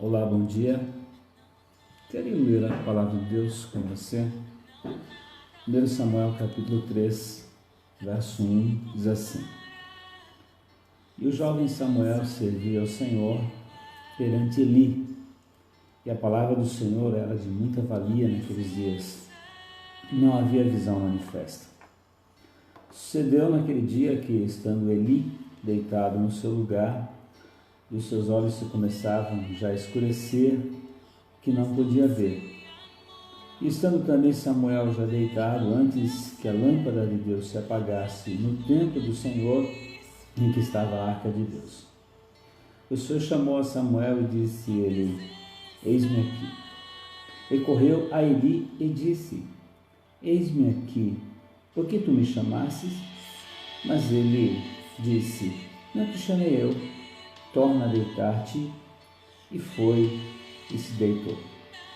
Olá, bom dia. Quero ler a palavra de Deus com você. 1 Samuel capítulo 3, verso 1, diz assim: E o jovem Samuel servia ao Senhor perante Eli, e a palavra do Senhor era de muita valia naqueles dias. Não havia visão manifesta. Sucedeu naquele dia que, estando Eli deitado no seu lugar, e os seus olhos se começavam já a escurecer, que não podia ver. E estando também Samuel já deitado, antes que a lâmpada de Deus se apagasse no templo do Senhor, em que estava a arca de Deus. O Senhor chamou a Samuel e disse-lhe: Eis-me aqui. E correu a Eli e disse: Eis-me aqui, por que tu me chamastes? Mas ele disse: Não te chamei eu, torna a deitar-te. E foi e se deitou.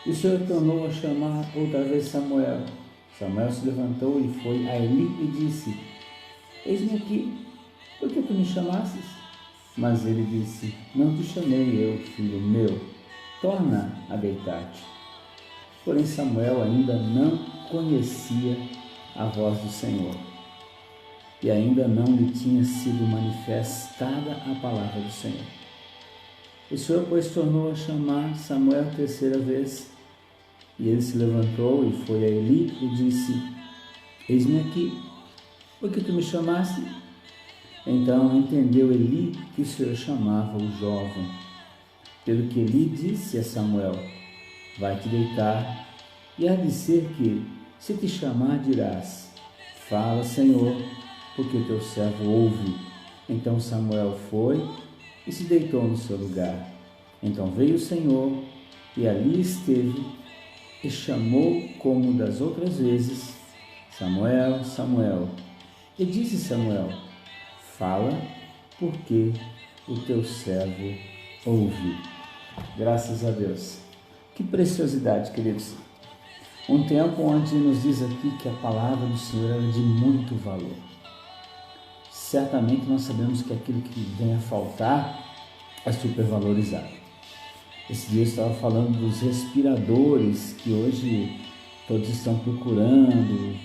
E o Senhor tornou a chamar outra vez Samuel. Samuel se levantou e foi a Eli e disse: Eis-me aqui, por que tu me chamastes? Mas ele disse: Não te chamei eu, filho meu, torna a deitar-te. Porém Samuel ainda não conhecia a voz do Senhor, e ainda não lhe tinha sido manifestada a palavra do Senhor. O Senhor, pois, tornou a chamar Samuel a terceira vez, e ele se levantou e foi a Eli e disse: Eis-me aqui, por que tu me chamaste? Então entendeu Eli que o Senhor chamava o jovem, pelo que Eli disse a Samuel: Vai-te deitar, e há de ser que, se te chamar, dirás: Fala, Senhor, porque teu servo ouve. Então Samuel foi e se deitou no seu lugar. Então veio o Senhor, e ali esteve, e chamou como das outras vezes: Samuel, Samuel. E disse Samuel: Fala, porque o teu servo ouve. Graças a Deus. Que preciosidade, queridos. Um tempo onde nos diz aqui que a palavra do Senhor era de muito valor. Certamente nós sabemos que aquilo que vem a faltar é supervalorizado. Esse dia eu estava falando dos respiradores que hoje todos estão procurando,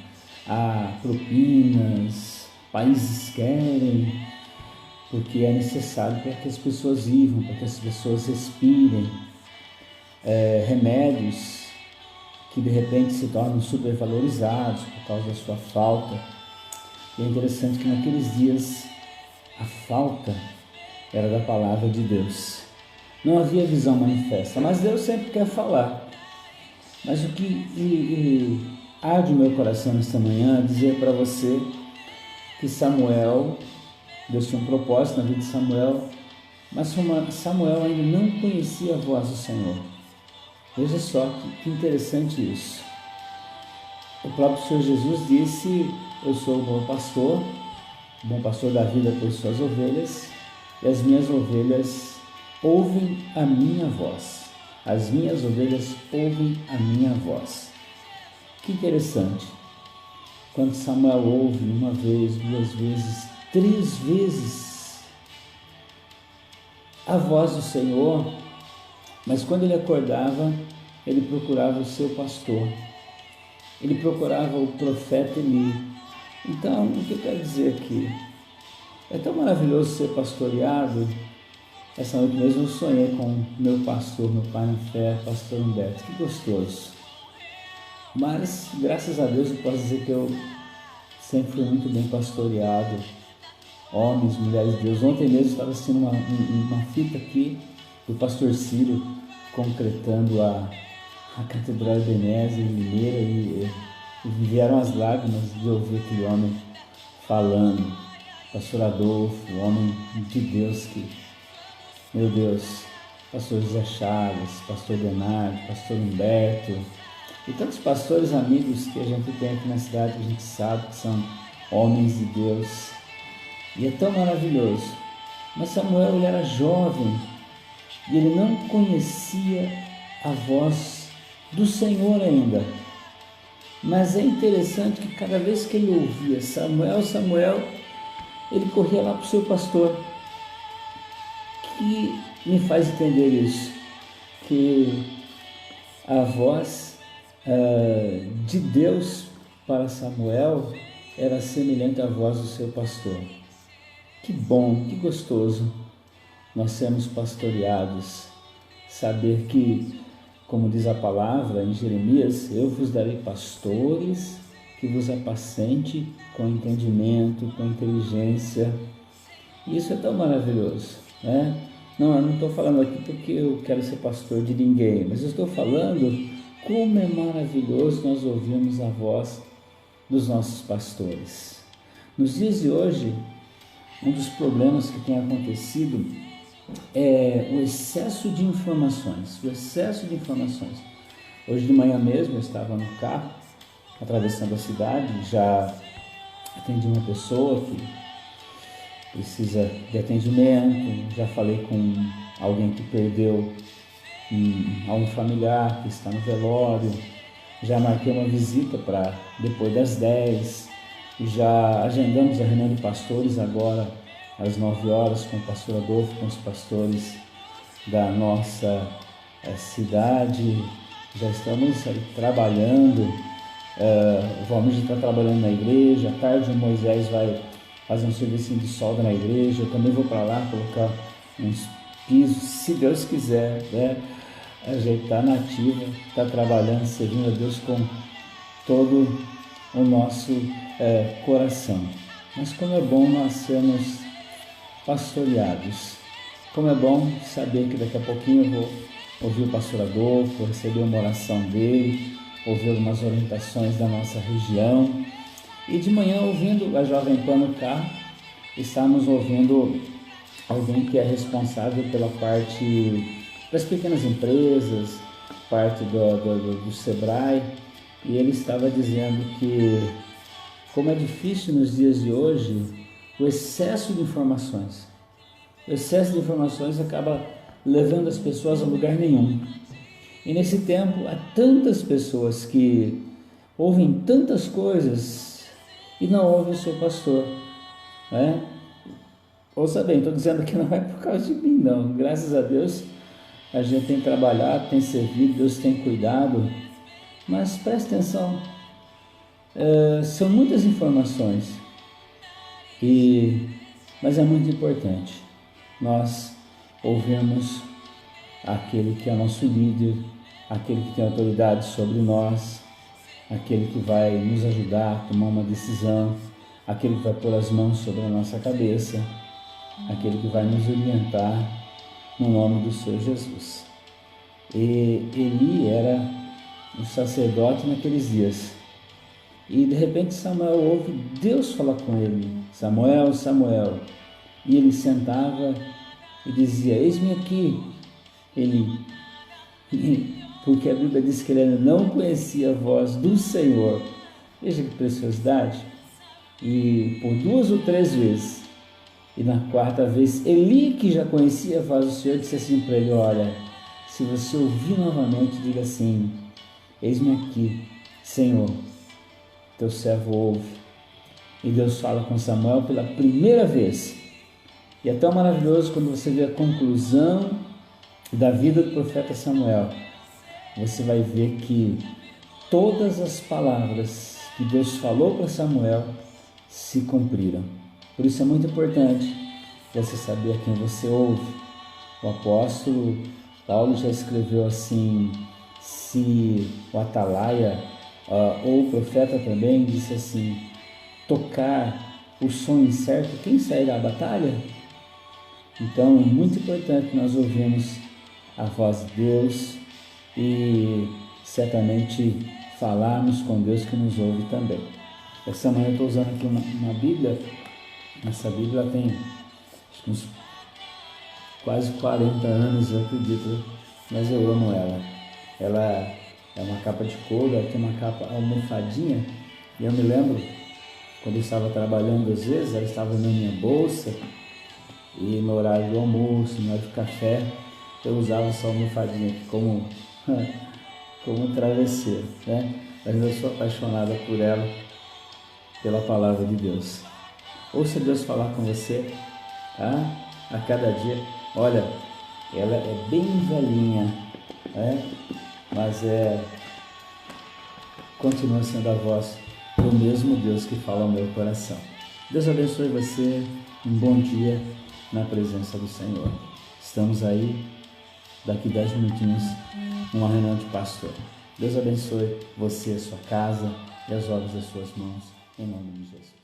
propinas, países querem, porque é necessário para que as pessoas vivam, para que as pessoas respirem. Remédios que de repente se tornam supervalorizados por causa da sua falta. E é interessante que naqueles dias a falta era da palavra de Deus. Não havia visão manifesta, mas Deus sempre quer falar. Mas o que arde o meu coração nesta manhã é dizer para você que Samuel, Deus tinha um propósito na vida de Samuel, mas Samuel ainda não conhecia a voz do Senhor. Veja só que interessante isso. O próprio Senhor Jesus disse: Eu sou o bom pastor da vida por suas ovelhas, e as minhas ovelhas ouvem a minha voz. As minhas ovelhas ouvem a minha voz. Que interessante. Quando Samuel ouve uma vez, duas vezes, três vezes a voz do Senhor, mas quando ele acordava, ele procurava o seu pastor. Ele procurava o profeta Eli. Então, o que eu quero dizer aqui? É tão maravilhoso ser pastoreado. Essa noite mesmo eu sonhei com meu pastor, meu pai na fé, pastor Humberto. Que gostoso. Mas, graças a Deus, eu posso dizer que eu sempre fui muito bem pastoreado. Homens, mulheres de Deus. Ontem mesmo eu estava assistindo uma fita aqui do pastor Círio, concretando a Catedral Ebenezer em Limeira, e vieram as lágrimas de ouvir aquele homem falando. Pastor Adolfo, o homem de Deus que, meu Deus, pastor José Chaves, pastor Bernardo, pastor Humberto, e tantos pastores amigos que a gente tem aqui na cidade, que a gente sabe que são homens de Deus, e é tão maravilhoso. Mas Samuel, ele era jovem, e ele não conhecia a voz do Senhor ainda. Mas é interessante que cada vez que ele ouvia Samuel, Samuel, ele corria lá para o seu pastor. Que me faz entender isso? que a voz de Deus para Samuel era semelhante à voz do seu pastor. Que bom, que gostoso nós sermos pastoreados, saber que, como diz a palavra em Jeremias, eu vos darei pastores que vos apacente com entendimento, com inteligência. Isso é tão maravilhoso, né? Não, eu não estou falando aqui porque eu quero ser pastor de ninguém, mas eu estou falando como é maravilhoso nós ouvirmos a voz dos nossos pastores. Nos dias de hoje, um dos problemas que tem acontecido é o excesso de informações. Hoje de manhã mesmo eu estava no carro, atravessando a cidade, já atendi uma pessoa que precisa de atendimento, já falei com alguém que perdeu um familiar que está no velório, já marquei uma visita para depois das 10, já agendamos a reunião de pastores agora às 9 horas com o pastor Adolfo, com os pastores da nossa cidade. Já estamos aí trabalhando, vamos estar trabalhando na igreja. À tarde o Moisés vai fazer um serviço de solda na igreja, eu também vou para lá colocar uns pisos, se Deus quiser, né? A gente está na ativa, está trabalhando, servindo a Deus com todo o nosso coração. Mas como é bom nós sermos pastoreados, como é bom saber que daqui a pouquinho eu vou ouvir o pastor Adolfo, receber uma oração dele, ouvir algumas orientações da nossa região. E de manhã, ouvindo a Jovem Pan no carro, estamos ouvindo alguém que é responsável pela parte das pequenas empresas, parte do Sebrae, e ele estava dizendo que como é difícil nos dias de hoje o excesso de informações. O excesso de informações acaba levando as pessoas a lugar nenhum. E nesse tempo há tantas pessoas que ouvem tantas coisas e não ouvem o seu pastor, né? Ouça bem, estou dizendo que não é por causa de mim, não. Graças a Deus a gente tem trabalhado, tem servido, Deus tem cuidado, mas preste atenção, são muitas informações, mas é muito importante nós ouvirmos aquele que é nosso líder, aquele que tem autoridade sobre nós, aquele que vai nos ajudar a tomar uma decisão, aquele que vai pôr as mãos sobre a nossa cabeça, aquele que vai nos orientar no nome do Senhor Jesus. E Eli era um sacerdote naqueles dias. E de repente Samuel ouve Deus falar com ele: Samuel, Samuel. E ele sentava e dizia: eis-me aqui, Eli. Porque a Bíblia diz que ele não conhecia a voz do Senhor. Veja que preciosidade. E por 2 ou 3 vezes, e na 4ª vez, Eli, que já conhecia a voz do Senhor, disse assim para ele: olha, se você ouvir novamente, diga assim: eis-me aqui, Senhor, teu servo ouve. E Deus fala com Samuel pela primeira vez. E é tão maravilhoso quando você vê a conclusão da vida do profeta Samuel. Você vai ver que todas as palavras que Deus falou para Samuel se cumpriram. Por isso é muito importante você saber a quem você ouve. O apóstolo Paulo já escreveu assim: se o atalaia ou o profeta também disse assim, tocar o som incerto, quem sairá da batalha? Então é muito importante nós ouvirmos a voz de Deus e certamente falarmos com Deus que nos ouve também. Essa manhã eu estou usando aqui uma Bíblia. Essa Bíblia tem uns quase 40 anos, eu acredito, mas eu amo ela. Ela é uma capa de couro, ela tem uma capa almofadinha, e eu me lembro, quando eu estava trabalhando, às vezes, ela estava na minha bolsa, e no horário do almoço, no horário do café, eu usava essa almofadinha aqui como travesseiro, né? Mas eu sou apaixonada por ela, pela palavra de Deus. Ouça Deus falar com você, tá? A cada dia. Olha, ela é bem velhinha, Mas continua sendo a voz do mesmo Deus que fala ao meu coração. Deus abençoe você, um bom dia na presença do Senhor. Estamos aí, daqui 10 minutinhos, numa reunião de pastor. Deus abençoe você, a sua casa e as obras das suas mãos, em nome de Jesus.